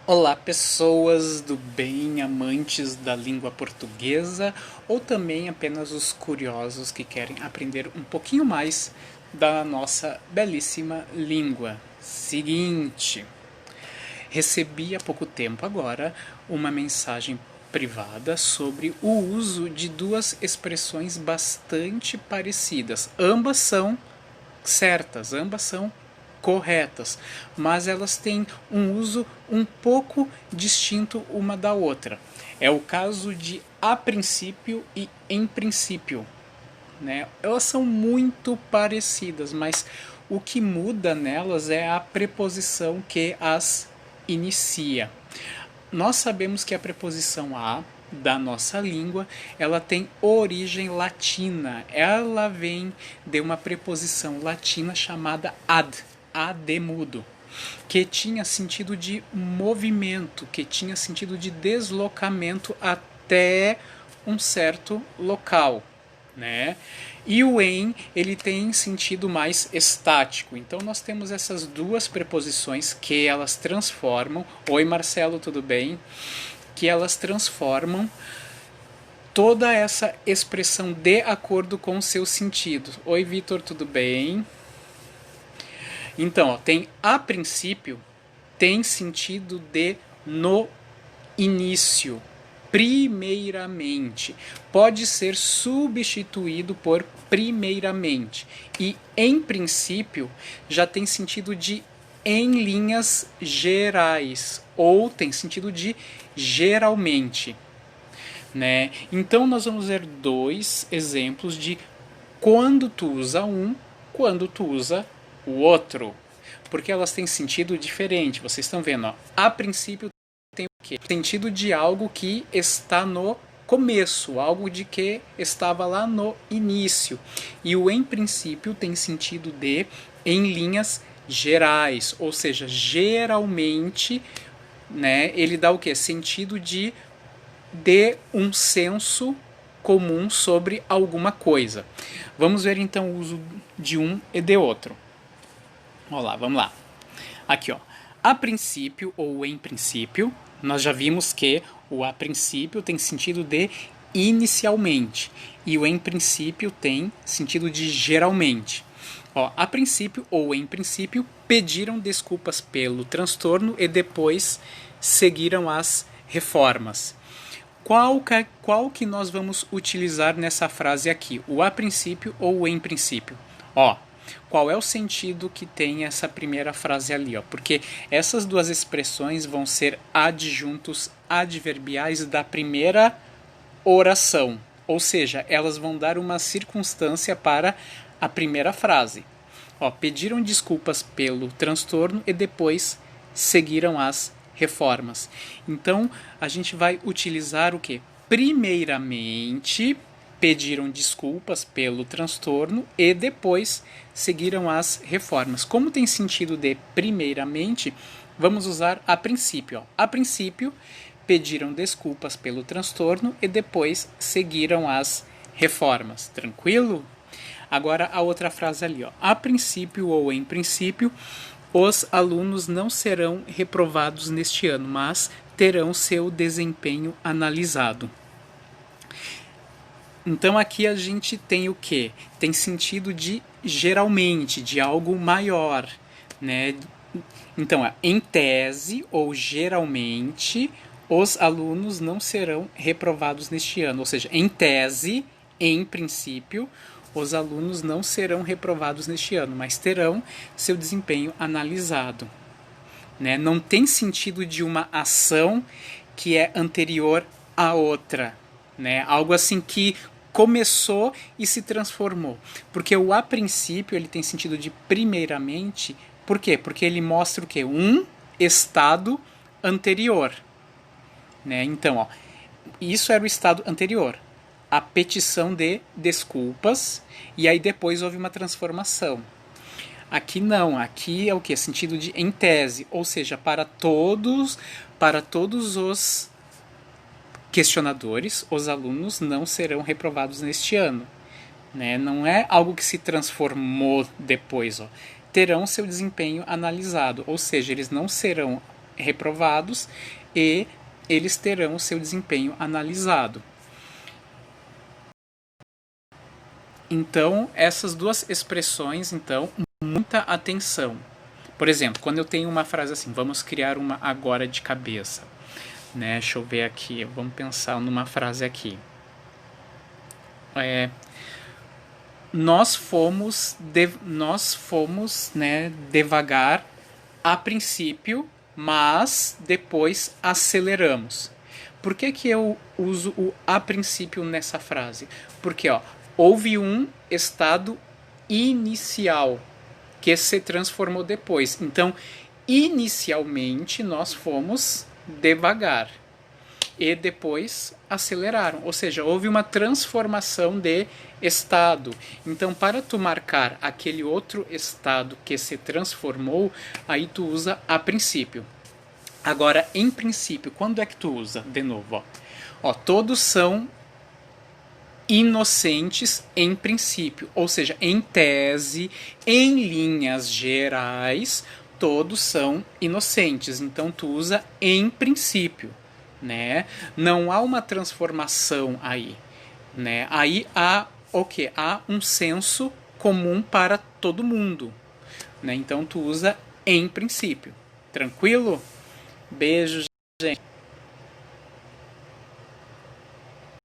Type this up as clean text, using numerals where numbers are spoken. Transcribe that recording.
Olá, pessoas do bem, amantes da língua portuguesa ou também apenas os curiosos que querem aprender um pouquinho mais da nossa belíssima língua. Seguinte, recebi há pouco tempo agora uma mensagem privada sobre o uso de duas expressões bastante parecidas. Ambas são certas, ambas são corretas, mas elas têm um uso um pouco distinto uma da outra. É o caso de a princípio e em princípio, né? Elas são muito parecidas, mas o que muda nelas é a preposição que as inicia. Nós sabemos que a preposição a da nossa língua, ela tem origem latina. Ela vem de uma preposição latina chamada ad mudo, que tinha sentido de movimento, que tinha sentido de deslocamento até um certo local, né? E o em, ele tem sentido mais estático. Então nós temos essas duas preposições que elas transformam. Oi, Marcelo, tudo bem? Que elas transformam toda essa expressão de acordo com o seu sentido. Oi, Vitor, tudo bem? Então, ó, tem a princípio, tem sentido de no início, primeiramente. Pode ser substituído por primeiramente. E em princípio já tem sentido de em linhas gerais, ou tem sentido de geralmente, né? Então nós vamos ver dois exemplos de quando tu usa um, quando tu usa o outro, porque elas têm sentido diferente. Vocês estão vendo, ó, a princípio tem o quê? Sentido de algo que está no começo, algo de que estava lá no início. E o em princípio tem sentido de em linhas gerais, ou seja, geralmente, né, ele dá o que? Sentido de um senso comum sobre alguma coisa. Vamos ver então o uso de um e de outro. Olá, vamos lá. Aqui, ó. A princípio ou em princípio, nós já vimos que o a princípio tem sentido de inicialmente e o em princípio tem sentido de geralmente. Ó, a princípio ou em princípio pediram desculpas pelo transtorno e depois seguiram as reformas. Qual que nós vamos utilizar nessa frase aqui? O a princípio ou o em princípio? Ó, qual é o sentido que tem essa primeira frase ali? Ó? Porque essas duas expressões vão ser adjuntos adverbiais da primeira oração. Ou seja, elas vão dar uma circunstância para a primeira frase. Ó, pediram desculpas pelo transtorno e depois seguiram as reformas. Então, a gente vai utilizar o que? Primeiramente, pediram desculpas pelo transtorno e depois seguiram as reformas. Como tem sentido de primeiramente, vamos usar a princípio. Ó. A princípio, pediram desculpas pelo transtorno e depois seguiram as reformas. Tranquilo? Agora a outra frase ali, ó. A princípio ou em princípio, os alunos não serão reprovados neste ano, mas terão seu desempenho analisado. Então aqui a gente tem o que? Tem sentido de geralmente, de algo maior, né? Então, em tese ou geralmente, os alunos não serão reprovados neste ano. Ou seja, em tese, em princípio, os alunos não serão reprovados neste ano, mas terão seu desempenho analisado. Né? Não tem sentido de uma ação que é anterior à outra. Né? Algo assim que começou e se transformou. Porque o a princípio ele tem sentido de primeiramente. Por quê? Porque ele mostra o quê? Um estado anterior. Né? Então, ó, isso era o estado anterior. A petição de desculpas e aí depois houve uma transformação. Aqui não, aqui é o que? Sentido de em tese, ou seja, para todos os questionadores, os alunos não serão reprovados neste ano. Né? Não é algo que se transformou depois. Ó. Terão seu desempenho analisado, ou seja, eles não serão reprovados e eles terão o seu desempenho analisado. Então, essas duas expressões, então, muita atenção. Por exemplo, quando eu tenho uma frase assim, vamos criar uma agora de cabeça, né? Deixa eu ver aqui, vamos pensar numa frase aqui. Nós fomos né, devagar a princípio, mas depois aceleramos. Por que eu uso o a princípio nessa frase? Porque houve um estado inicial que se transformou depois. Então, inicialmente nós fomos devagar e depois aceleraram, ou seja, houve uma transformação de estado. Então, para tu marcar aquele outro estado que se transformou, aí tu usa a princípio. Agora, em princípio, quando é que tu usa? De novo, todos são inocentes em princípio, ou seja, em tese, em linhas gerais, todos são inocentes. Então, tu usa em princípio. Né? Não há uma transformação aí, né? Aí há o que? Há um senso comum para todo mundo, né? Então tu usa em princípio. Tranquilo? Beijo, gente.